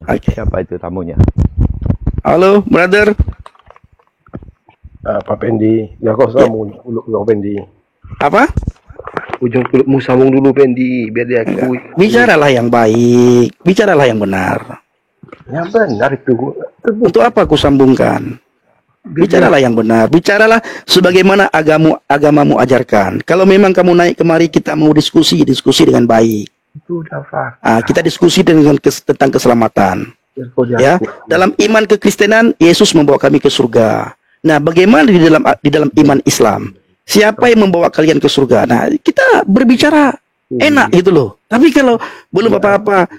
Oke. Siapa itu tamunya? Halo, brother. Pak Pendi, ya kau sambung dulu Pendi. Apa? Ujung kulitmu sambung dulu Pendi, biar dia akui. Bicaralah yang baik, bicaralah yang benar. Yang benar itu. Untuk apa aku sambungkan? Bicaralah yang benar, bicaralah sebagaimana agamamu ajarkan. Kalau memang kamu naik kemari kita mau diskusi dengan baik. Itu udah fakta. Kita diskusi tentang keselamatan. Ya, dalam iman kekristenan Yesus membawa kami ke surga. Nah, bagaimana di dalam iman Islam? Siapa yang membawa kalian ke surga? Nah, kita berbicara enak gitu loh. Tapi kalau belum apa-apa,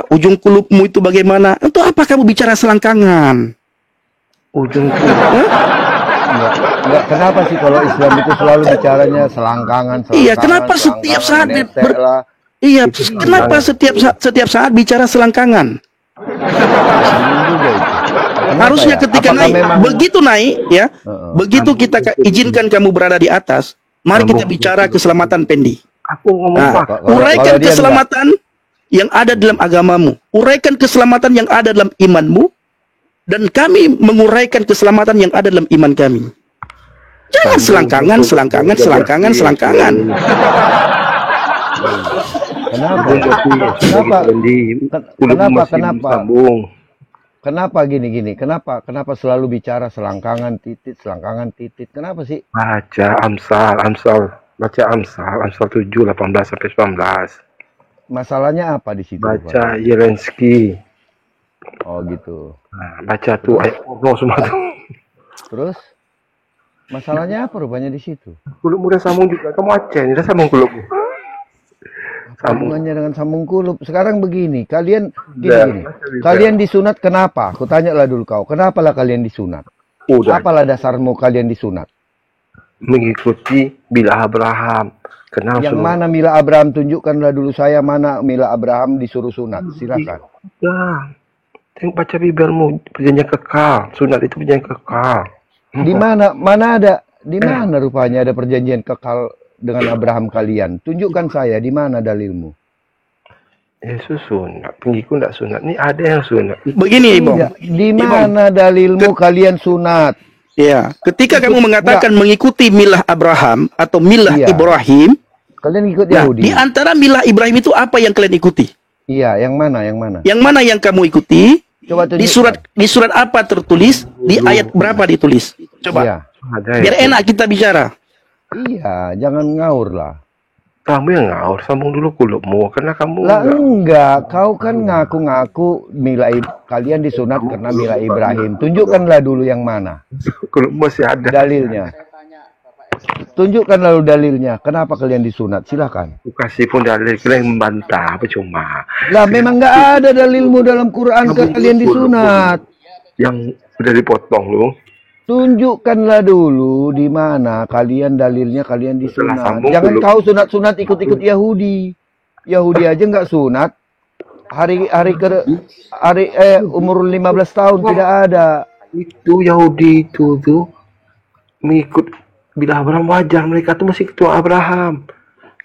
ujung kulupmu itu bagaimana? Untuk apa kamu bicara selangkangan? Ujung kulit. Enggak, kenapa sih kalau Islam itu selalu bicaranya selangkangan? Iya, kenapa setiap saat iya, kenapa setiap saat bicara selangkangan? Harusnya ketika naik, begitu naik ya, begitu kita izinkan kamu berada di atas, mari kita bicara keselamatan Pendi. Aku ngomong apa? Uraikan keselamatan yang ada dalam agamamu, uraikan keselamatan yang ada dalam imanmu, dan kami menguraikan keselamatan yang ada dalam iman kami. Jangan selangkangan. Kenapa gini? Kenapa selalu bicara selangkangan titit? Kenapa sih? Baca Amsal 7 18 sampai 19. Masalahnya apa di situ? Baca Zelensky. Oh gitu. Nah, baca tuh ayat porno semua tuh. Terus masalahnya apa rupanya di situ? Kulupmu udah sambung juga. Kamu Aceh, udah sambung kulupmu. Sambungannya dengan sambung kulup. Sekarang begini, kalian gini. Kalian disunat kenapa? Aku tanyalah dulu kau. Kenapalah kalian disunat? Apalah dasarmu kalian disunat? Mengikuti Mila Abraham. Kenal yang mana Mila Abraham? Tunjukkanlah dulu saya mana Mila Abraham disuruh sunat. Silakan. Ya. Tengok baca Bibelmu, perjanjian kekal. Sunat itu perjanjian kekal. Di mana ada? Di mana rupanya ada perjanjian kekal dengan Abraham kalian? Tunjukkan saya di mana dalilmu. Yesus sunat, pengikut tidak sunat. Ini ada yang sunat. Begini, Ibu. Di mana dalilmu kalian sunat? Ya, ketika kamu mengatakan mengikuti milah Abraham atau milah Ibrahim, kalian ikut Yahudi. Di antara milah Ibrahim itu apa yang kalian ikuti? Iya, yang mana? Yang mana yang kamu ikuti? Coba di surat apa tertulis? Di ayat berapa ditulis? Coba. Iya. Biar enak kita bicara. Iya, jangan ngaur lah. Kamu yang ngaur, sambung dulu kulupmu. Karena kamu enggak. Kau kan ngaku-ngaku kalian disunat karena Mila Ibrahim. Tunjukkanlah dulu yang mana. Kulupmu masih ada dalilnya. Tunjukkan lalu dalilnya. Kenapa kalian disunat? Silakan. Kasih pun dalil, kalian membantah apa cuma. Lah memang nggak ada dalilmu dalam Quran kalian disunat. Yang udah dipotong lu. Tunjukkanlah dulu di mana kalian dalilnya kalian disunat. Jangan kau sunat-sunat ikut-ikut Yahudi. Yahudi aja nggak sunat. Umur 15 tahun tidak ada. Itu Yahudi itu tuh mengikut Bila Abraham wajar, mereka tuh masih ketua Abraham.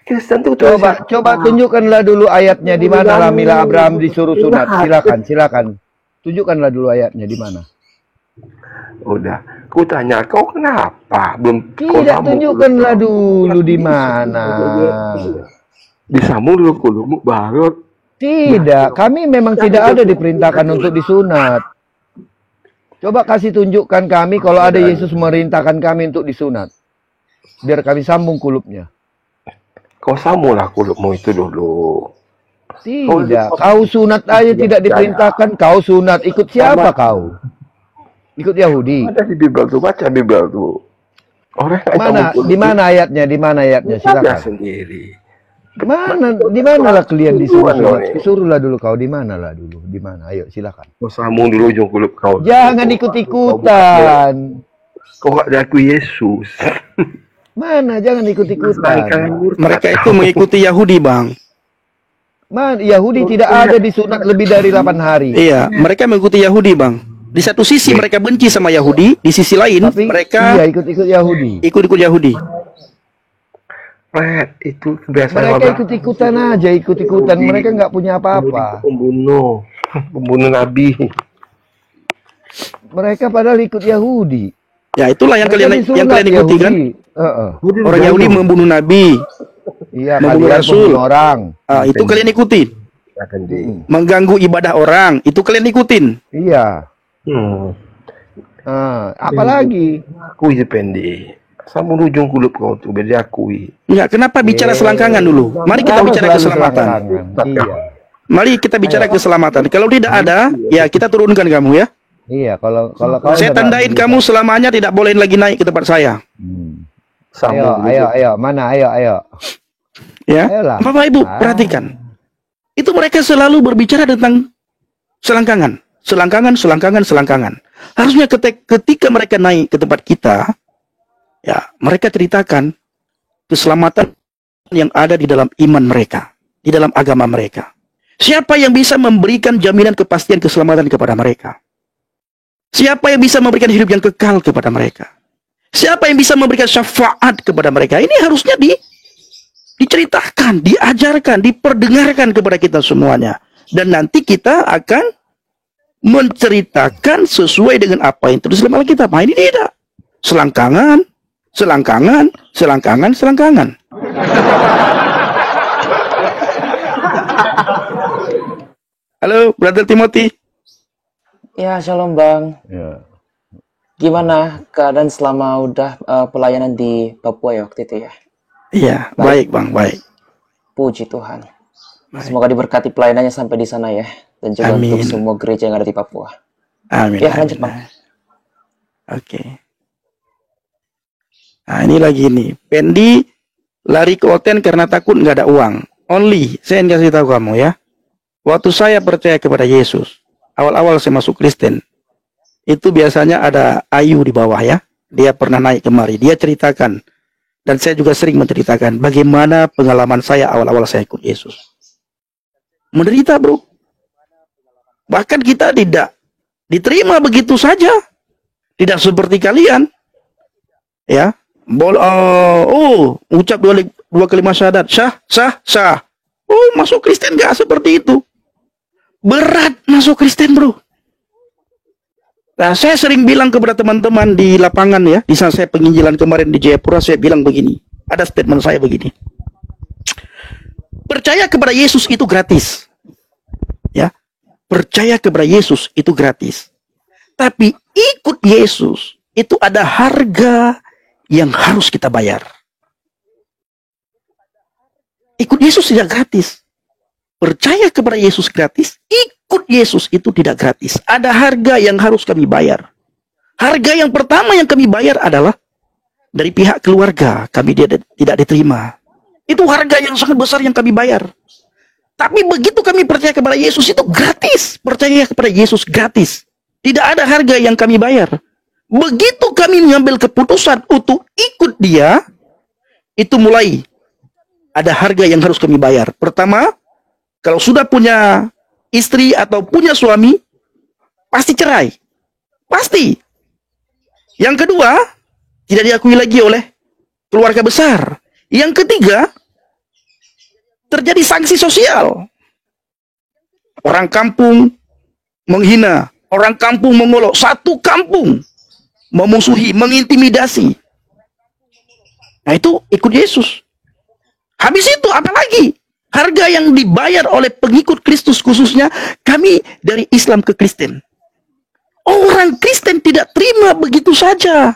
Kristen tuh coba tunjukkanlah dulu ayatnya di mana lah Mila Abraham disuruh sunat. Silakan. Tunjukkanlah dulu ayatnya di mana. Udah, ku tanya kau kenapa belum? Tidak, tunjukkanlah dulu di mana. Disambung dulu kulupmu baru. Tidak, kami memang tidak ada diperintahkan untuk disunat. Coba kasih tunjukkan kami kalau ada Yesus merintahkan kami untuk disunat. Biar kami sambung kulupnya. Kau sambunglah kulupmu itu dulu. Tidak, kau sunat aja tidak diperintahkan. Kau sunat, ikut siapa kau? Ikut Yahudi. Ada di Bibel tuh, baca Bibel tuh. Mana? Di mana ayatnya? Silakan. Sendiri. Di mana lah kalian disuruh? Suruhlah dulu kau di mana lah dulu? Di mana? Ayo silakan. Kau sambung dulu ujung kulup kau. Jangan ikut-ikutan. Kau nggak diakui Yesus. Mana? Jangan ikut-ikutan. Mereka itu mengikuti Yahudi, Bang. Yahudi tidak ada disunat lebih dari 8 hari. Iya, mereka mengikuti Yahudi, Bang. Di satu sisi mereka benci sama Yahudi, di sisi lain mereka ikut-ikut Yahudi. Ikut-ikut Yahudi. Itu kebiasaan mereka ikut-ikutan aja, ikut-ikutan. Mereka nggak punya apa-apa. Pembunuh. Pembunuh Nabi. Mereka padahal ikut Yahudi. Ya, itulah yang Mereka kalian disunat ikuti kan? Yahudi. Orang Yahudi membunuh nabi, Iya, membunuh kalian rasul. pembunuh orang. Itu kalian ikutin. Mengganggu ibadah orang, itu kalian ikutin. Iya. Apalagi? Akui pendek. Sama ujung kulup kau tuh biar diakui. Enggak, kenapa bicara selangkangan dulu? Mari kita bicara Selalu keselamatan. selangkangan. Iya. Mari kita bicara keselamatan. Kalau tidak ada, ya kita turunkan kamu ya. Iya, kalau kau Saya sudah- tandain kamu selamanya tidak boleh lagi naik ke tempat saya. Ayo, mana? Ayo. Ya, Ayolah. Bapak Ibu perhatikan. Itu mereka selalu berbicara tentang selangkangan. Harusnya ketika mereka naik ke tempat kita, ya mereka ceritakan keselamatan yang ada di dalam iman mereka, di dalam agama mereka. Siapa yang bisa memberikan jaminan kepastian keselamatan kepada mereka? Siapa yang bisa memberikan hidup yang kekal kepada mereka? Siapa yang bisa memberikan syafaat kepada mereka? Ini harusnya diceritakan, diajarkan, diperdengarkan kepada kita semuanya. Dan nanti kita akan menceritakan sesuai dengan apa yang tertulis dalam Alkitab. Nah, ini tidak. Selangkangan. Halo, Brother Timothy. Ya, shalom Bang. Ya. Gimana keadaan selama udah pelayanan di Papua ya waktu itu ya? Iya, baik Bang, baik. Puji Tuhan. Semoga diberkati pelayanannya sampai di sana ya. Dan juga Amin. untuk semua gereja yang ada di Papua. Amin. Ya, lanjut Bang. Oke. Nah, ini lagi nih. Pendi lari ke Oten karena takut nggak ada uang. Only, saya ingin kasih tahu kamu ya. Waktu saya percaya kepada Yesus, awal-awal saya masuk Kristen, itu biasanya ada Ayu di bawah ya. Dia pernah naik kemari. Dia ceritakan, dan saya juga sering menceritakan bagaimana pengalaman saya awal-awal saya ikut Yesus. Menderita, bro. Bahkan kita tidak diterima begitu saja. Tidak seperti kalian. Ya. Ucap dua kalimat syahadat. Sah. Oh, masuk Kristen gak seperti itu. Berat masuk Kristen, bro. Nah, saya sering bilang kepada teman-teman di lapangan ya, di saat saya penginjilan kemarin di Jayapura, saya bilang begini. Ada statement saya begini. Percaya kepada Yesus itu gratis. Ya. Percaya kepada Yesus itu gratis. Tapi ikut Yesus itu ada harga yang harus kita bayar. Ikut Yesus tidak gratis. Percaya kepada Yesus gratis, ikut Yesus itu tidak gratis. Ada harga yang harus kami bayar. Harga yang pertama yang kami bayar adalah dari pihak keluarga, kami tidak diterima. Itu harga yang sangat besar yang kami bayar. Tapi begitu kami percaya kepada Yesus itu gratis. Percaya kepada Yesus gratis. Tidak ada harga yang kami bayar. Begitu kami mengambil keputusan untuk ikut Dia, itu mulai ada harga yang harus kami bayar. Pertama, kalau sudah punya istri atau punya suami, pasti cerai. Pasti. Yang kedua, tidak diakui lagi oleh keluarga besar. Yang ketiga, terjadi sanksi sosial. Orang kampung menghina, orang kampung mengolok, satu kampung memusuhi, mengintimidasi. Nah, itu ikut Yesus. Habis itu apa lagi? Harga yang dibayar oleh pengikut Kristus, khususnya kami dari Islam ke Kristen. Orang Kristen tidak terima begitu saja.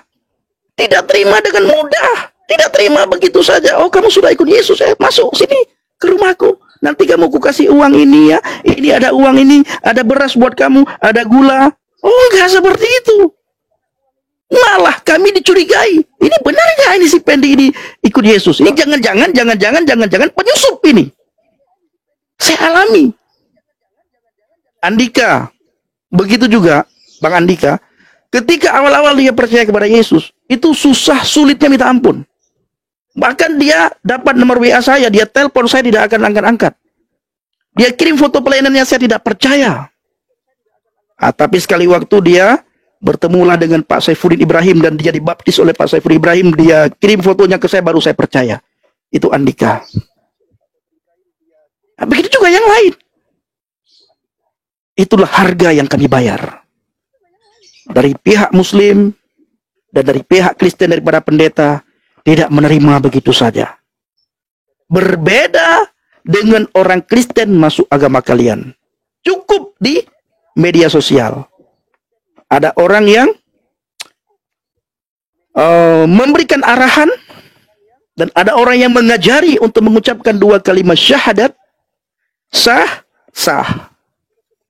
Tidak terima dengan mudah. Tidak terima begitu saja. Oh, kamu sudah ikut Yesus, masuk sini ke rumahku. Nanti kamu kasih uang ini ya. Ini ada uang ini, ada beras buat kamu, ada gula. Oh, enggak seperti itu. Malah kami dicurigai. Ini benar nggak ini si Pendi ini ikut Yesus? Ini jangan-jangan penyusup ini. Saya alami. Andika, begitu juga Bang Andika. Ketika awal-awal dia percaya kepada Yesus, itu susah sulitnya minta ampun. Bahkan dia dapat nomor WA saya, dia telepon saya tidak akan angkat-angkat. Dia kirim foto pelayanannya, saya tidak percaya. Tapi sekali waktu dia bertemulah dengan Pak Saifuddin Ibrahim dan dia dibaptis oleh Pak Saifuddin Ibrahim, dia kirim fotonya ke saya, baru saya percaya. Itu Andika. Begitu juga yang lain. itulah harga yang kami bayar. Dari pihak Muslim dan dari pihak Kristen, daripada pendeta, tidak menerima begitu saja. Berbeda dengan orang Kristen masuk agama kalian. Cukup di media sosial. Ada orang yang memberikan arahan, dan ada orang yang mengajari untuk mengucapkan 2 kalimat syahadat. Sah, sah.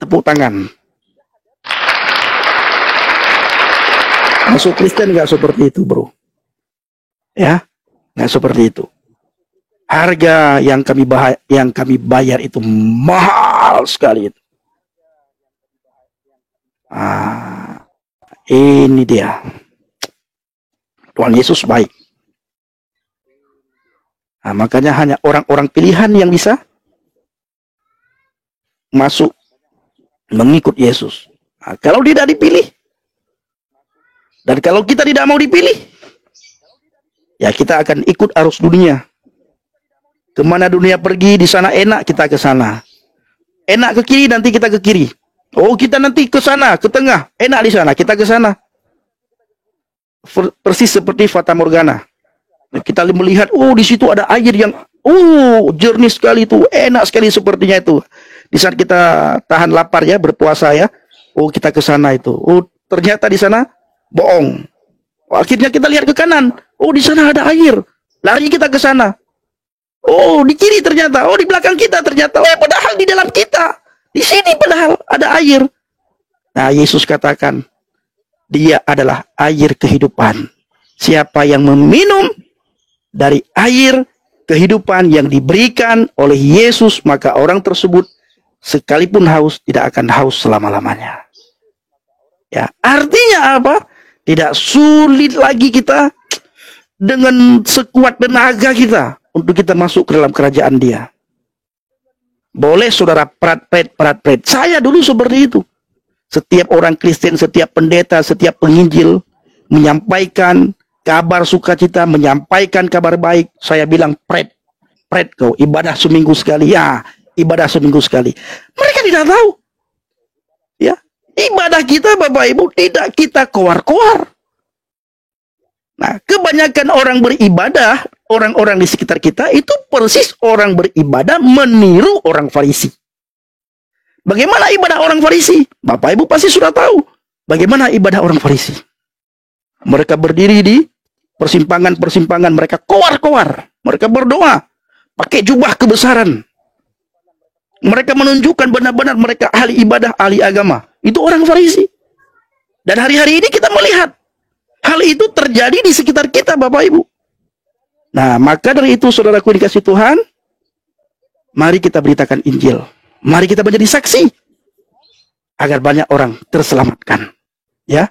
Tepuk tangan. Masuk Kristen nggak seperti itu, bro. Ya, nggak seperti itu. Harga yang kami bayar itu mahal sekali. Ini dia. Tuhan Yesus baik. Makanya hanya orang-orang pilihan yang bisa masuk mengikut Yesus. Kalau tidak dipilih, dan kalau kita tidak mau dipilih, ya kita akan ikut arus dunia. Kemana dunia pergi, di sana enak, kita ke sana. Enak ke kiri, nanti kita ke kiri. Oh, kita nanti ke sana, ke tengah. Enak di sana, kita ke sana. Persis seperti Fata Morgana. Kita melihat, oh di situ ada air yang, jernih sekali itu, enak sekali sepertinya itu. Di saat kita tahan lapar ya, berpuasa ya, oh kita ke sana itu. Oh ternyata di sana bohong. Akhirnya kita lihat ke kanan, oh di sana ada air. Lari kita ke sana. Oh di kiri ternyata, oh di belakang kita ternyata, padahal di dalam kita. Di sini padahal ada air. Nah, Yesus katakan, Dia adalah air kehidupan. Siapa yang meminum dari air kehidupan yang diberikan oleh Yesus, maka orang tersebut sekalipun haus tidak akan haus selama-lamanya. Ya, artinya apa? Tidak sulit lagi kita dengan sekuat tenaga kita untuk kita masuk ke dalam kerajaan Dia. Boleh saudara prat-pret. Saya dulu seperti itu. Setiap orang Kristen, setiap pendeta, setiap penginjil menyampaikan kabar sukacita, menyampaikan kabar baik, saya bilang pret kau, ibadah seminggu sekali. Ya, ibadah seminggu sekali. Mereka tidak tahu. Ya, ibadah kita Bapak Ibu tidak kita koar-koar. Nah, kebanyakan orang beribadah, orang-orang di sekitar kita itu persis orang beribadah meniru orang Farisi. Bagaimana ibadah orang Farisi? Bapak Ibu pasti sudah tahu. Bagaimana ibadah orang Farisi? Mereka berdiri di persimpangan-persimpangan, mereka koar-koar. Mereka berdoa, pakai jubah kebesaran. Mereka menunjukkan benar-benar mereka ahli ibadah, ahli agama. Itu orang Farisi. Dan hari-hari ini kita melihat hal itu terjadi di sekitar kita, Bapak Ibu. Nah, maka dari itu, saudaraku dikasih Tuhan, mari kita beritakan Injil. Mari kita menjadi saksi, agar banyak orang terselamatkan. Ya,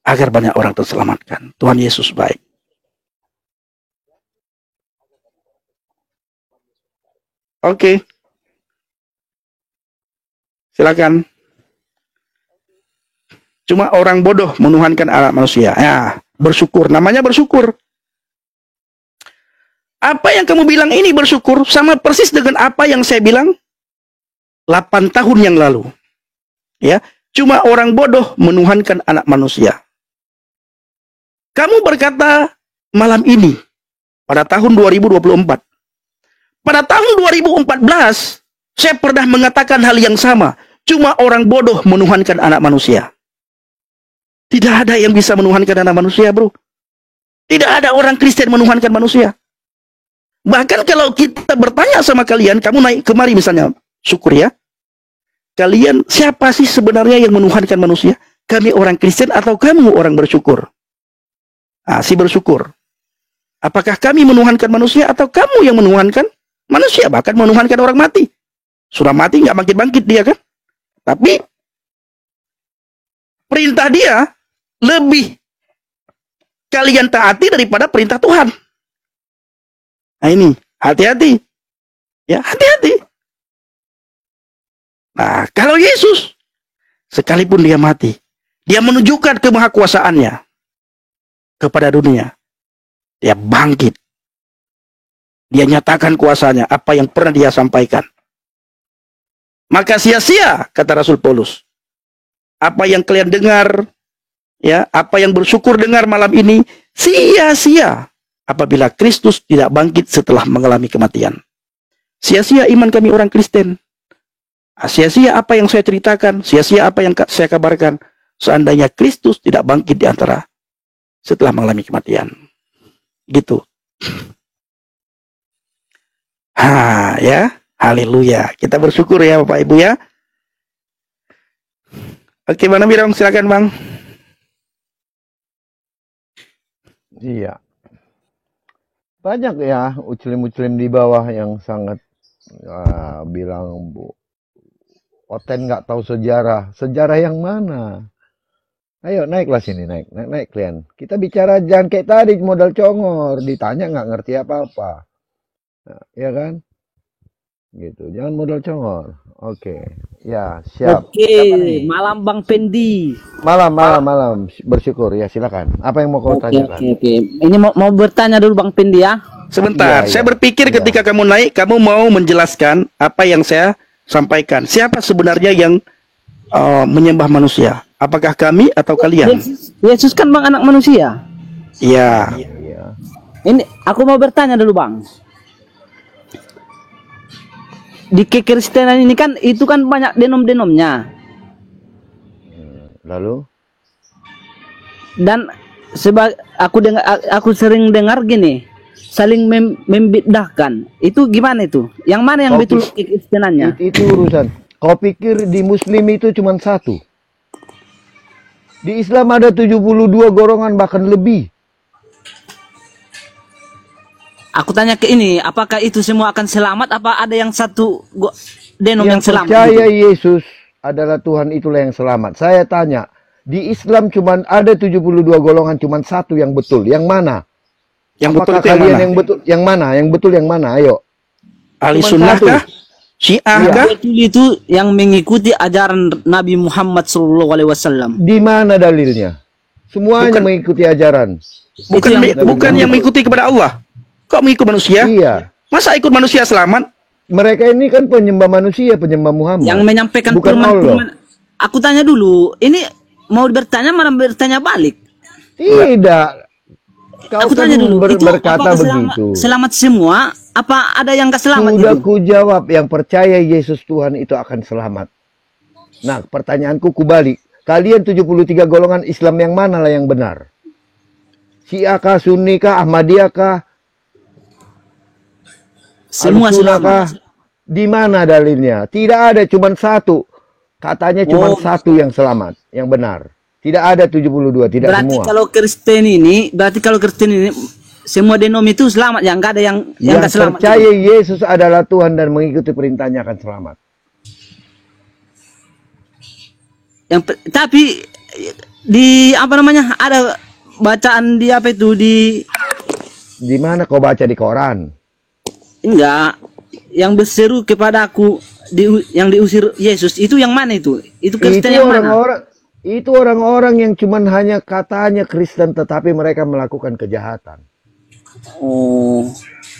agar banyak orang terselamatkan. Tuhan Yesus baik. Oke. Silakan. Cuma orang bodoh menuhankan anak manusia. Ya, bersyukur. Namanya bersyukur. Apa yang kamu bilang ini bersyukur sama persis dengan apa yang saya bilang 8 tahun yang lalu. Ya, cuma orang bodoh menuhankan anak manusia. Kamu berkata malam ini pada tahun 2024. Pada tahun 2014 saya pernah mengatakan hal yang sama. Cuma orang bodoh menuhankan anak manusia. Tidak ada yang bisa menuhankan anak manusia, bro. Tidak ada orang Kristen menuhankan manusia. Bahkan kalau kita bertanya sama kalian, kamu naik kemari misalnya, syukur ya. Kalian siapa sih sebenarnya yang menuhankan manusia? Kami orang Kristen atau kamu orang bersyukur? Si bersyukur. Apakah kami menuhankan manusia atau kamu yang menuhankan manusia? Bahkan menuhankan orang mati. Sudah mati nggak bangkit-bangkit dia kan? Tapi perintah dia lebih kalian taati daripada perintah Tuhan. Nah ini, hati-hati. Ya, hati-hati. Nah, kalau Yesus, sekalipun dia mati, dia menunjukkan kemahakuasaannya kepada dunia. Dia bangkit. Dia nyatakan kuasanya, apa yang pernah dia sampaikan. Maka sia-sia, kata Rasul Paulus. Apa yang kalian dengar, ya, apa yang bersyukur dengar malam ini, sia-sia apabila Kristus tidak bangkit setelah mengalami kematian. Sia-sia iman kami orang Kristen. Sia-sia apa yang saya ceritakan, sia-sia apa yang saya kabarkan, seandainya Kristus tidak bangkit di antara setelah mengalami kematian. Gitu. Ya, haleluya. Kita bersyukur ya Bapak Ibu ya. Oke, Bang Nabi, silakan Bang. Iya. Banyak ya muslim-muslim di bawah yang sangat bilang, Bu, Oten nggak tahu sejarah. Sejarah yang mana? Ayo naiklah sini, naik kalian. Kita bicara jangan kayak tadi modal congor, ditanya nggak ngerti apa-apa. Nah, ya kan? Gitu, jangan modal congor. Oke. Ya, siap. Oke, malam Bang Pendi. Malam. Bersyukur ya, silakan. Apa yang mau kau tanyakan? Oke. Ini mau bertanya dulu Bang Pendi ya. Sebentar, Iya, saya berpikir ketika kamu naik, kamu mau menjelaskan apa yang saya sampaikan. Siapa sebenarnya yang menyembah manusia? Apakah kami atau kalian? Yesus kan Bang anak manusia. Iya. Iya. Ini aku mau bertanya dulu Bang. Di kekristenan ini kan itu kan banyak denom-denomnya. Lalu? Dan aku sering dengar gini, saling membedahkan. Itu gimana itu? Yang mana yang betul kekristenannya? Itu urusan. Kau pikir di Muslim itu cuma satu? Di Islam ada 72 golongan bahkan lebih. Aku tanya ke ini, apakah itu semua akan selamat? Apa ada yang satu denom yang selamat? Percaya Yesus adalah Tuhan, itulah yang selamat. Saya tanya, di Islam cuma ada 72 golongan, cuma satu yang betul. Yang mana? Yang Apakah betul itu kalian yang mana? yang betul? Yang mana? Yang betul yang mana? Ayo. Ahli Cuma sunnah satu. kah? Syiah Iya. kah? Betul itu yang mengikuti ajaran Nabi Muhammad SAW. Di mana dalilnya? Semuanya Bukan- mengikuti ajaran. Bukan yang mengikuti kepada Allah. Kok mengikut manusia? Iya. Masa ikut manusia selamat? Mereka ini kan penyembah manusia, penyembah Muhammad. Yang menyampaikan bukan Allah. firman. Aku tanya dulu, ini mau bertanya malah bertanya balik. Tidak. Kau Aku kan tanya dulu, itu berkata apakah begitu. selamat semua? Apa ada yang gak selamat Sudah itu? ku jawab, yang percaya Yesus Tuhan itu akan selamat. Nah, pertanyaanku kubalik. Kalian 73 golongan Islam yang mana lah yang benar? Syiah kah, Sunni kah, Ahmadiyah kah, Semua Al-Sunnah selamat. kah? Di mana dalilnya? Tidak ada, cuma satu. Katanya cuma satu yang selamat, yang benar. Tidak ada 72, tidak Berarti semua. kalau Kristen ini semua denom itu selamat, yang enggak ada yang Yang enggak selamat. percaya Yesus adalah Tuhan dan mengikuti perintahnya akan selamat. Tapi di apa namanya? Ada bacaan di apa itu di Di mana kau baca di koran? enggak yang berseru kepada aku yang diusir Yesus itu yang mana itu? Itu Kristen yang mana? Itu orang-orang yang cuman hanya katanya Kristen tetapi mereka melakukan kejahatan. Oh.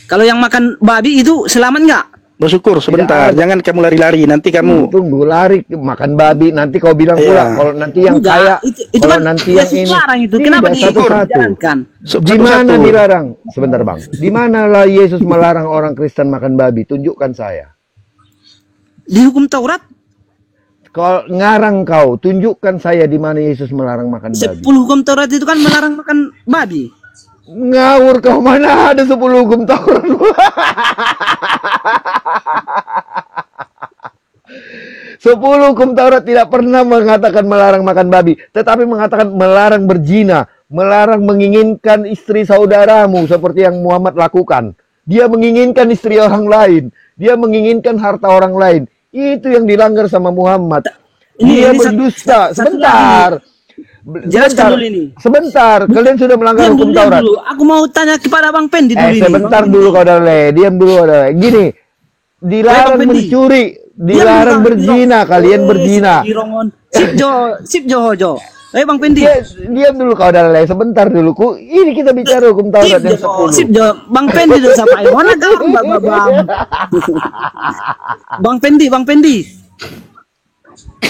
Kalau yang makan babi itu selamat enggak? Bersyukur sebentar, ada. jangan kamu lari-lari. Nanti kamu Tunggu lari makan babi, nanti kau bilang Iya. pula kalau nanti yang Enggak, kaya, itu kalau kan nanti yang Yesus ini. larang itu. Tidak, Kenapa satu-satu. dijalankan? Di mana satu-satu. dilarang? Sebentar bang, di manalah Yesus melarang orang Kristen makan babi? Tunjukkan saya. Di hukum Taurat Kalau ngarang kau, tunjukkan saya di mana Yesus melarang makan babi. 10 hukum Taurat itu kan melarang makan babi. Ngawur kau, mana ada 10 hukum Taurat. 10 hukum Taurat tidak pernah mengatakan melarang makan babi, tetapi mengatakan melarang berzina, melarang menginginkan istri saudaramu seperti yang Muhammad lakukan. Dia menginginkan istri orang lain, dia menginginkan harta orang lain. Itu yang dilanggar sama Muhammad. Dia Ini berdusta. satu Sebentar. Jelaskan dulu ini. Sebentar, kalian sudah melanggar Diam hukum dulu, diam Taurat. dulu. Aku mau tanya kepada Bang Pendi dulu ini. Sebentar dulu kau Darle, diam dulu Darle. Gini, dilarang Pendi. mencuri, dilarang berzina, kalian berzina. Sip Jo Hojo. Bang Pendi. Diam dulu kau Darle, sebentar dulu. Ini kita bicara hukum Taurat yang 10. Sip Jo. Bang Pendi dulu siapa? Mana kau Bang? Bang Pendi.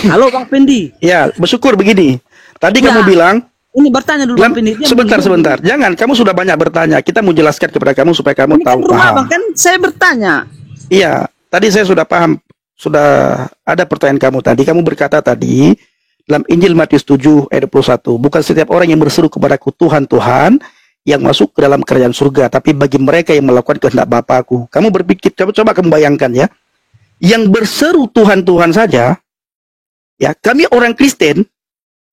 Halo Bang Pendi. Ya, bersyukur begini. Tadi Ya. kamu bilang, Ini bertanya dulu Bang Pendi. Dia sebentar, begini. sebentar. Jangan, kamu sudah banyak bertanya. Kita mau jelaskan kepada kamu supaya kamu Ini kan tahu rumah paham. Bang, kan saya bertanya. Iya, tadi saya sudah paham. Sudah ada pertanyaan kamu tadi. Kamu berkata tadi dalam Injil Matius 7 ayat 21, bukan setiap orang yang berseru kepadaku Tuhan, Tuhan, yang masuk ke dalam kerajaan surga, tapi bagi mereka yang melakukan kehendak Bapakku. Kamu berpikir, coba kamu bayangkan ya. Yang berseru Tuhan, Tuhan saja, ya, kami orang Kristen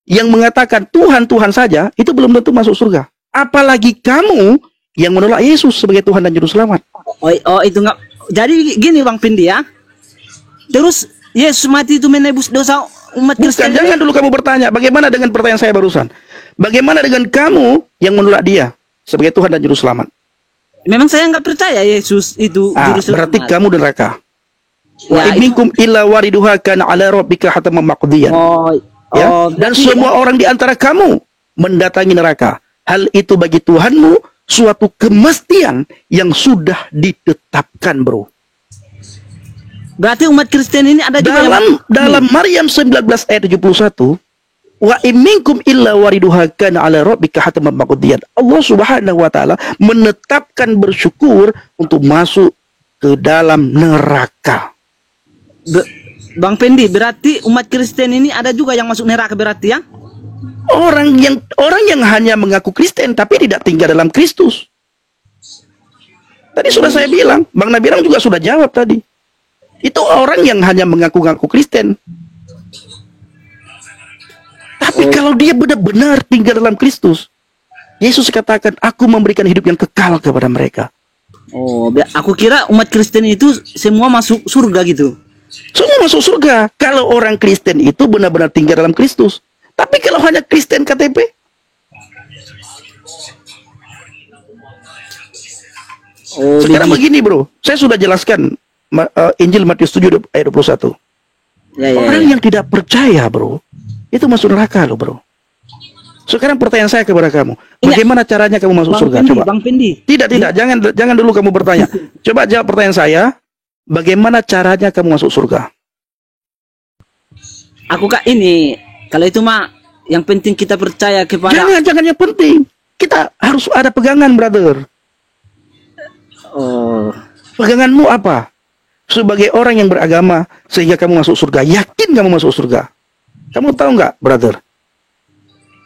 yang mengatakan Tuhan, Tuhan saja, itu belum tentu masuk surga. Apalagi kamu yang menolak Yesus sebagai Tuhan dan Juru Selamat. Oh itu nggak. Jadi gini Bang Pendi ya. Terus Yesus mati itu menebus dosa umat Bukan, Kristen. jangan dulu kamu bertanya. Bagaimana dengan pertanyaan saya barusan? Bagaimana dengan kamu yang menolak dia sebagai Tuhan dan Juru Selamat? Memang saya nggak percaya Yesus itu juru selamat. Berarti kamu neraka. Wa Ya, minkum illa wariduha kana ala rabbika hataman maqdiyan. Ya? Dan berarti semua orang di antara kamu mendatangi neraka. Hal itu bagi Tuhanmu suatu kemestian yang sudah ditetapkan, bro. berarti umat Kristen ini ada juga Dalam Maryam 19 ayat 71, wa minkum illa wariduha kana ala rabbika hataman maqdiyan. Allah Subhanahu wa taala menetapkan bersyukur untuk masuk ke dalam neraka. Bang Pendi, berarti umat Kristen ini ada juga yang masuk neraka berarti ya? Orang yang hanya mengaku Kristen tapi tidak tinggal dalam Kristus. Tadi sudah saya bilang, Bang Nabirang juga sudah jawab tadi. Itu orang yang hanya mengaku-ngaku Kristen. Tapi kalau dia benar-benar tinggal dalam Kristus, Yesus katakan, aku memberikan hidup yang kekal kepada mereka. Oh, aku kira umat Kristen itu semua masuk surga gitu. Semua masuk surga. Kalau orang Kristen itu benar-benar tinggal dalam Kristus. Tapi kalau hanya Kristen KTP, sekarang begini bro, saya sudah jelaskan Injil Matius 7 ayat 21. Orang yang tidak percaya bro, itu masuk neraka loh bro. Sekarang pertanyaan saya kepada kamu, bagaimana caranya kamu masuk surga? Coba. Bang Pendi. Tidak, jangan dulu kamu bertanya. Coba jawab pertanyaan saya, bagaimana caranya kamu masuk surga? Aku kak ini, kalau itu mah yang penting kita percaya kepada. Jangan yang penting. Kita harus ada pegangan, brother. Oh, Peganganmu apa? Sebagai orang yang beragama sehingga kamu masuk surga, yakin kamu masuk surga. Kamu tahu nggak, brother?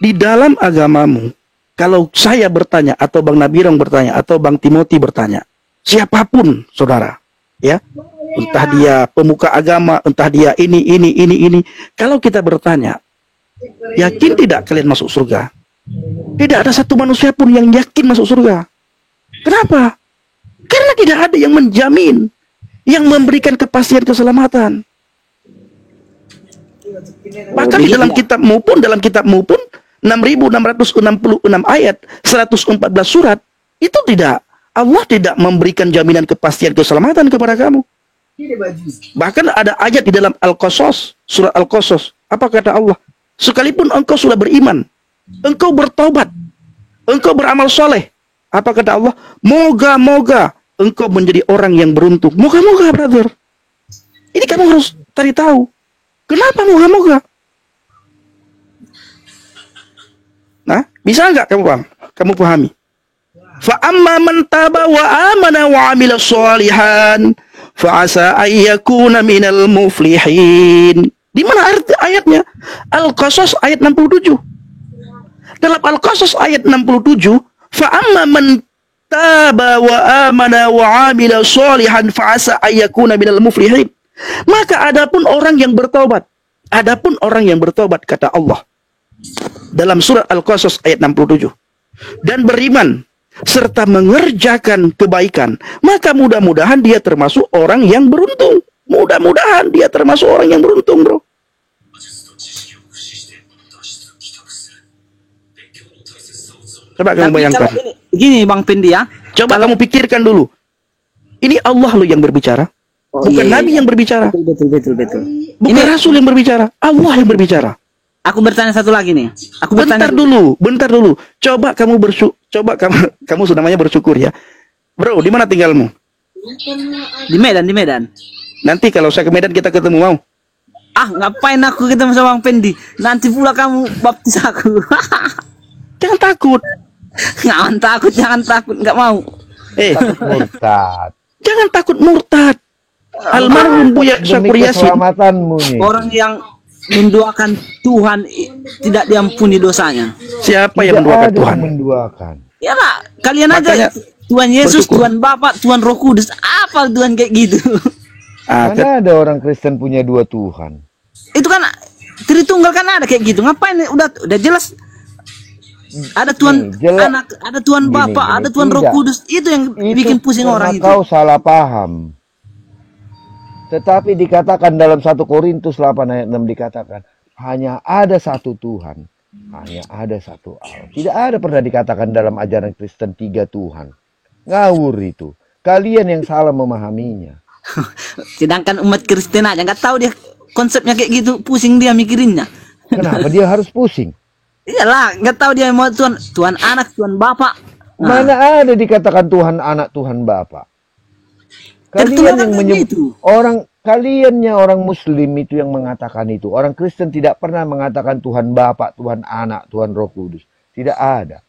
Di dalam agamamu, kalau saya bertanya atau Bang Nabirang bertanya atau Bang Timothy bertanya, siapapun saudara, ya, entah dia pemuka agama, entah dia ini, kalau kita bertanya, yakin tidak kalian masuk surga? Tidak ada satu manusia pun yang yakin masuk surga. Kenapa? Karena tidak ada yang menjamin, yang memberikan kepastian keselamatan. Bahkan di dalam kitabmu pun 6.666 ayat, 114 surat, itu tidak, Allah tidak memberikan jaminan kepastian keselamatan kepada kamu. Bahkan ada ayat di dalam Al-Qasas, surat Al-Qasas, apa kata Allah? Sekalipun engkau sudah beriman, engkau bertobat, engkau beramal soleh, apa kata Allah? Moga-moga engkau menjadi orang yang beruntung. Moga-moga, brother. Ini kamu harus cari tahu. Kenapa moga-moga? Nah, bisa nggak kamu paham? Kamu pahami? Fa amma man taba wa amana wa amila sholihan fa asa ayyakuna minal muflihin. Di mana arti ayatnya? Al-Qasas ayat 67. Dalam Al-Qasas ayat 67, fa amma man taba wa amana wa amila sholihan fa asa ayyakuna minal muflihin. Maka adapun orang yang bertobat, kata Allah dalam surat Al-Qasas ayat 67, dan beriman serta mengerjakan kebaikan, maka mudah-mudahan dia termasuk orang yang beruntung. Mudah-mudahan dia termasuk orang yang beruntung, bro. Coba kamu bayangkan. Gini Bang Pendi ya. Coba kamu pikirkan dulu. Ini Allah loh yang berbicara. Bukan Nabi yang berbicara. Betul. Bukan Rasul yang berbicara. Allah yang berbicara. Aku bertanya satu lagi nih. Bentar dulu. Coba kamu sudah namanya bersyukur ya. Bro, di mana tinggalmu? Di Medan. Nanti kalau saya ke Medan kita ketemu mau. Ah, ngapain aku ketemu sama Bang Pendi? Nanti pula kamu baptis aku. Jangan takut. Jangan takut, nggak mau. Murtad. Jangan takut murtad. Almarhum Buya Demi Syakur Yasin. keselamatanmu nih. Orang yang mendoakan Tuhan tidak diampuni dosanya. Siapa yang Tidak mendoakan ada Tuhan? yang menduakan. Ya lah, kalian Makanya aja Tuhan Yesus, bersyukur. Tuhan Bapa, Tuhan Roh Kudus. Apa Tuhan kayak gitu? Ah, Mana ada orang Kristen punya dua Tuhan? Itu kan Tritunggal kan ada kayak gitu. Ngapain? Udah jelas. Ada Tuhan jelas. Anak, ada Tuhan Gini, Bapa, gini. ada Tuhan Roh Tidak. Kudus. Itu yang bikin pusing karena orang itu. kau salah paham. Tetapi dikatakan dalam 1 Korintus 8 ayat 6 dikatakan hanya ada satu Tuhan, hanya ada satu Allah. Tidak ada pernah dikatakan dalam ajaran Kristen 3 Tuhan. Ngawur itu. Kalian yang salah memahaminya. Sedangkan umat Kristen aja nggak tahu dia konsepnya kayak gitu, pusing dia mikirinnya. Kenapa dia harus pusing? Iyalah, nggak tahu dia mau Tuhan Anak, Tuhan Bapa. Nah, Mana ada dikatakan Tuhan Anak, Tuhan Bapa? Kalian yang kaliannya orang Muslim itu yang mengatakan itu. Orang Kristen tidak pernah mengatakan Tuhan Bapa, Tuhan Anak, Tuhan Roh Kudus. Tidak ada.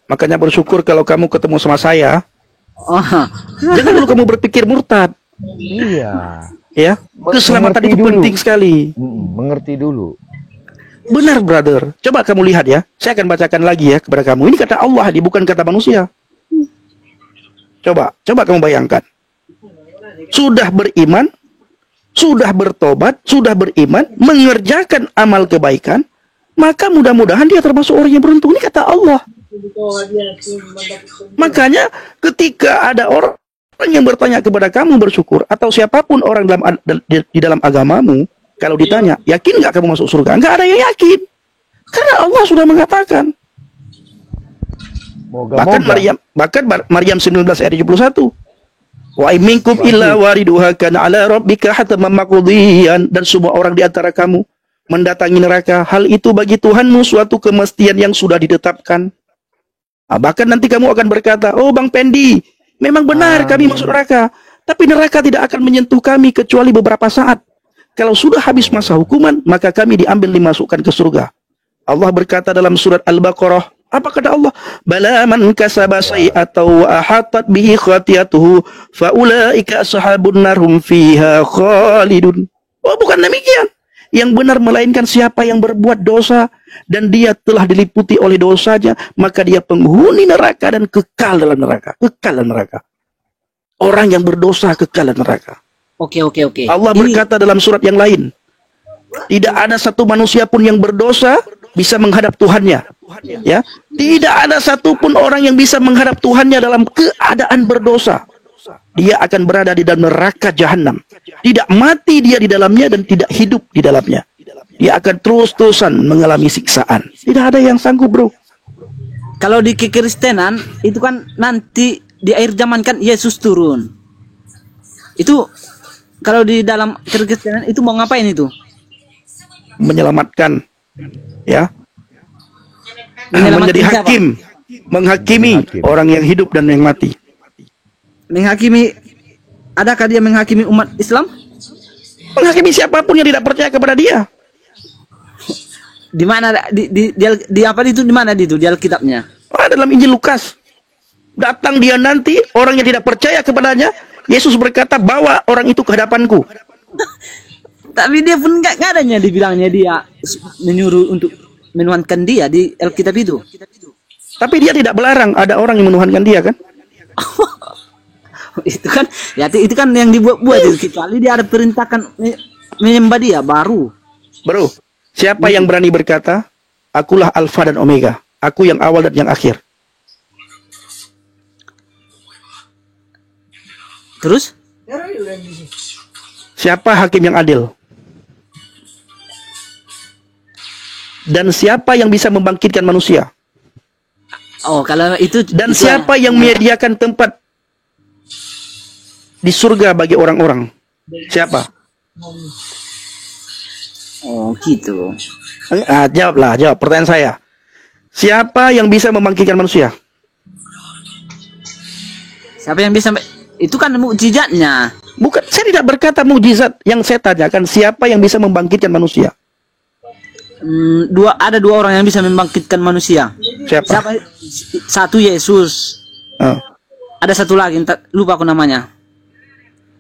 makanya bersyukur kalau kamu ketemu sama saya. oh, Jangan dulu kamu berpikir murtad. Iya. Ya, keselamatan Mengerti itu dulu. penting sekali. Mengerti dulu. Benar, brother. Coba kamu lihat ya. Saya akan bacakan lagi ya kepada kamu. Ini kata Allah, bukan kata manusia. Coba kamu bayangkan. Sudah beriman, sudah bertobat, sudah beriman, mengerjakan amal kebaikan, maka mudah-mudahan dia termasuk orang yang beruntung. Ini kata Allah. Makanya ketika ada orang yang bertanya kepada kamu bersyukur, atau siapapun orang di dalam agamamu, kalau ditanya, yakin nggak kamu masuk surga? Nggak ada yang yakin. Karena Allah sudah mengatakan. Bahkan Maryam 19 ayat 71. Wa minkum illa wariduha kana ala rabbika hataman maqdiyan, dan semua orang di antara kamu mendatangi neraka. Hal itu bagi Tuhanmu suatu kemestian yang sudah ditetapkan. Bahkan nanti kamu akan berkata, oh Bang Pendi, memang benar kami masuk neraka. Tapi neraka tidak akan menyentuh kami kecuali beberapa saat. Kalau sudah habis masa hukuman, maka kami diambil dimasukkan ke surga. Allah berkata dalam surat Al-Baqarah, apa kata Allah? Bala man kasaba sayyi'atan wa ahatat bihi khatiyatuhu fa ulaika ashabun nar hum fiha khalidun. Oh, bukan demikian. Yang benar melainkan siapa yang berbuat dosa dan dia telah diliputi oleh dosanya, maka dia penghuni neraka dan kekal dalam neraka. Kekal dalam neraka. Orang yang berdosa kekal dalam neraka. Oke. Allah berkata dalam surat yang lain, tidak ada satu manusia pun yang berdosa bisa menghadap Tuhannya. Ya, tidak ada satupun orang yang bisa menghadap Tuhannya dalam keadaan berdosa. Dia akan berada di dalam neraka jahanam. Tidak mati dia di dalamnya dan tidak hidup di dalamnya. Dia akan terus-terusan mengalami siksaan. Tidak ada yang sanggup, bro. Kalau di kekristenan itu kan nanti di akhir zaman kan Yesus turun. Itu kalau di dalam kekristenan itu mau ngapain itu? Menyelamatkan, ya. Menyelamatkan Menjadi siapa? hakim, menghakimi orang yang hidup dan yang mati. Menghakimi, adakah dia menghakimi umat Islam? Menghakimi siapapun yang tidak percaya kepada dia. Di mana di apa itu, di mana itu di Alkitabnya? Dalam Injil Lukas. Datang dia nanti, orang yang tidak percaya kepadanya, Yesus berkata, bawa orang itu ke hadapanku. Tapi dia pun nggak adanya dibilangnya dia menyuruh untuk menuhankan dia di Alkitab itu. Tapi dia tidak melarang ada orang yang menuhankan dia, kan? Itu kan ya itu kan yang dibuat-buat itu, kecuali dia ada perintahkan menyembah dia baru. Bro, siapa yang berani berkata, akulah Alfa dan Omega, aku yang awal dan yang akhir? Terus Siapa hakim yang adil? Dan siapa yang bisa membangkitkan manusia? kalau itu Dan itu siapa yang menyediakan tempat di surga bagi orang-orang? Siapa? Oh gitu. Jawab pertanyaan saya. Siapa yang bisa membangkitkan manusia? Siapa yang bisa? Itu kan mukjizatnya. Bukan, saya tidak berkata mukjizat. Yang saya tanyakan, siapa yang bisa membangkitkan manusia? Ada dua orang yang bisa membangkitkan manusia. Siapa? Satu Yesus. Oh. Ada satu lagi, lupa aku namanya.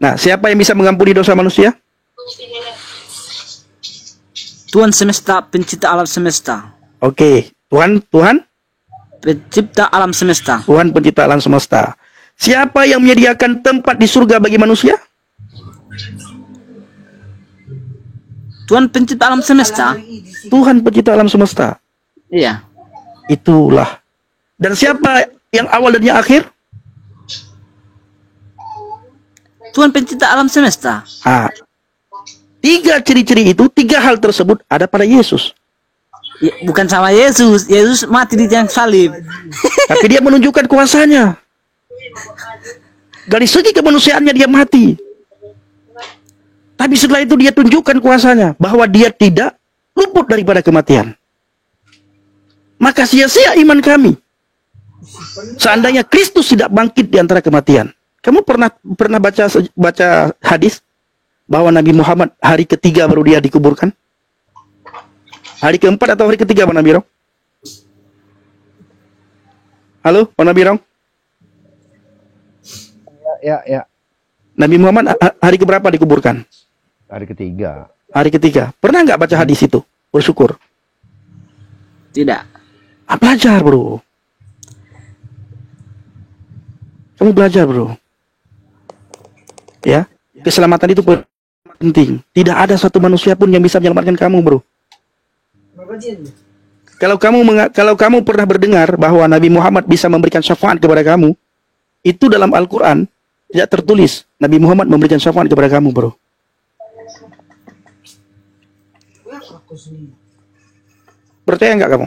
Nah, siapa yang bisa mengampuni dosa manusia? Tuhan semesta, pencipta alam semesta. Oke, Tuhan Pencipta alam semesta. Tuhan pencipta alam semesta. Siapa yang menyediakan tempat di surga bagi manusia? Tuhan pencipta alam semesta. Tuhan pencipta alam semesta. Iya. Itulah. Dan siapa yang awal dan yang akhir? Tuhan pencipta alam semesta. Ah, tiga ciri-ciri itu, tiga hal tersebut ada pada Yesus. Ya, bukan sama Yesus. Yesus mati di tiang salib. Tapi dia menunjukkan kuasanya. Dari segi kemanusiaannya dia mati. Tapi setelah itu dia tunjukkan kuasanya, bahwa dia tidak luput daripada kematian. Maka sia-sia iman kami. Seandainya Kristus tidak bangkit di antara kematian. Kamu pernah baca hadis bahwa Nabi Muhammad hari ketiga baru dia dikuburkan? Hari keempat atau hari ketiga, Pak Nabi Rong? Halo, Pak Nabi Rong? Ya. Nabi Muhammad hari keberapa dikuburkan? Hari ketiga. Hari ketiga. Pernah nggak baca hadis itu? Bersyukur. Tidak. Belajar, bro. Kamu belajar, bro. Ya, keselamatan itu penting. Tidak ada satu manusia pun yang bisa menyelamatkan kamu, bro. Kalau kamu pernah berdengar bahwa Nabi Muhammad bisa memberikan syafaat kepada kamu, itu dalam Al-Quran tidak tertulis Nabi Muhammad memberikan syafaat kepada kamu, bro. Percaya nggak kamu?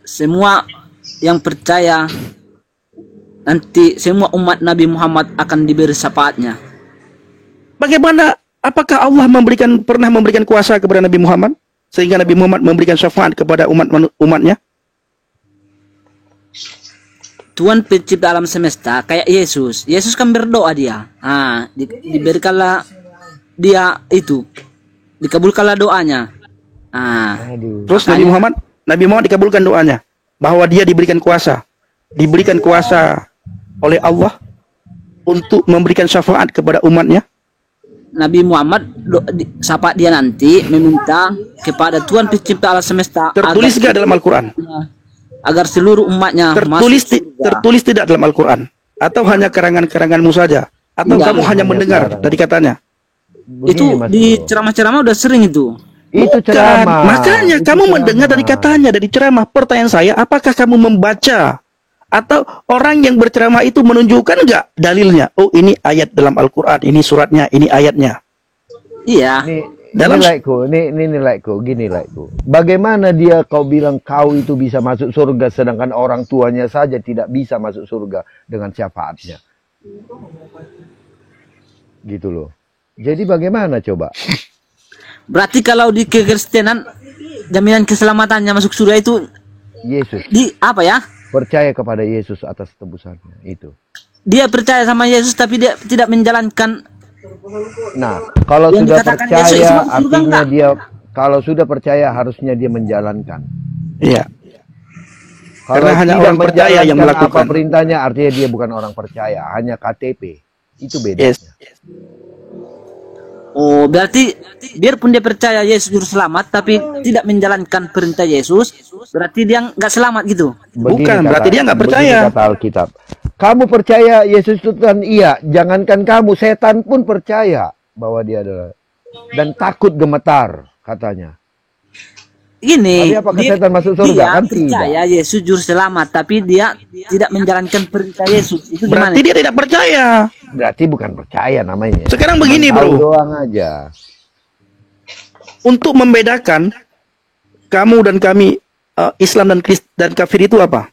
Semua yang percaya nanti semua umat Nabi Muhammad akan diberi syafaatnya. Bagaimana? Apakah Allah pernah memberikan kuasa kepada Nabi Muhammad sehingga Nabi Muhammad memberikan syafaat kepada umatnya? Tuhan pencipta alam semesta kayak Yesus. Yesus kan berdoa dia. Diberikanlah dia itu. Dikabulkanlah doanya. Terus Nabi Muhammad dikabulkan doanya bahwa dia diberikan kuasa oleh Allah untuk memberikan syafaat kepada umatnya. Nabi Muhammad syafaat dia nanti meminta kepada Tuhan pencipta alam semesta. Tertulis gak dalam Al-Quran? Agar seluruh umatnya tertulis tidak dalam Al-Quran? Atau hanya karangan-karanganmu saja? Atau kamu hanya mendengar dari katanya? Itu di ceramah-ceramah udah sering itu. Itu ceramah. Makanya kamu mendengar dari katanya, dari ceramah. Pertanyaan saya, apakah kamu membaca? Atau orang yang berceramah itu menunjukkan nggak dalilnya? Oh, ini ayat dalam Al-Quran, ini suratnya, ini ayatnya. Iya. Ini nilaiku, gini nilaiku. Bagaimana kau bilang kau itu bisa masuk surga, sedangkan orang tuanya saja tidak bisa masuk surga dengan syafaatnya? Gitu loh. Jadi bagaimana coba? Berarti kalau di kekristenan jaminan keselamatannya masuk surga itu Yesus. Apa ya? Percaya kepada Yesus atas tebusannya itu. Dia percaya sama Yesus tapi dia tidak menjalankan. Nah, kalau yang sudah dikatakan percaya Yesus, artinya kalau sudah percaya harusnya dia menjalankan. Iya. Kalau Karena hanya orang percaya yang melakukan. apa perintahnya, artinya dia bukan orang percaya, hanya KTP. Itu bedanya. Yes. Oh, berarti biarpun dia percaya Yesus juru selamat tapi tidak menjalankan perintah Yesus, berarti dia nggak selamat gitu. Bukan, berarti dia nggak percaya. Kata Alkitab. Kamu percaya Yesus itu Tuhan? Iya. Jangankan kamu, setan pun percaya bahwa dia adalah, dan takut gemetar katanya. Gini, Tapi apakah setan masuk surga? dia Kan percaya tidak. Yesus juru selamat tapi dia tidak menjalankan perintah Yesus. Itu gimana? Berarti dia tidak percaya. Berarti bukan percaya namanya. Sekarang begini, Tahu bro. doang aja. Untuk membedakan kamu dan kami, Islam dan kafir itu apa?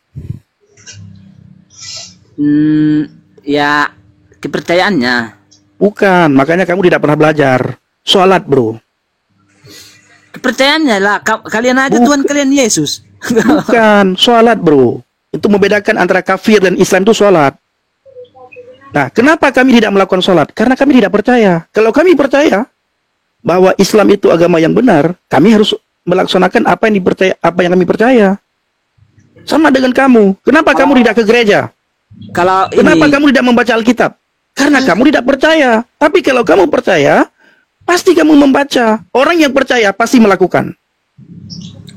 Ya kepercayaannya. Bukan, makanya kamu tidak pernah belajar sholat, bro. Kepercayaannya lah. Kalian aja Tuhan kalian Yesus. Bukan, sholat, bro. Untuk membedakan antara kafir dan Islam itu sholat. Nah, kenapa kami tidak melakukan sholat? Karena kami tidak percaya. Kalau kami percaya bahwa Islam itu agama yang benar, kami harus melaksanakan apa yang kami percaya. Sama dengan kamu. Kenapa kamu tidak ke gereja? Kalau Kenapa ini kamu tidak membaca Alkitab? Karena kamu tidak percaya. Tapi kalau kamu percaya, pasti kamu membaca. Orang yang percaya pasti melakukan.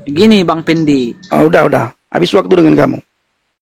gini Bang Pendi, Oh, udah. Habis waktu dengan kamu.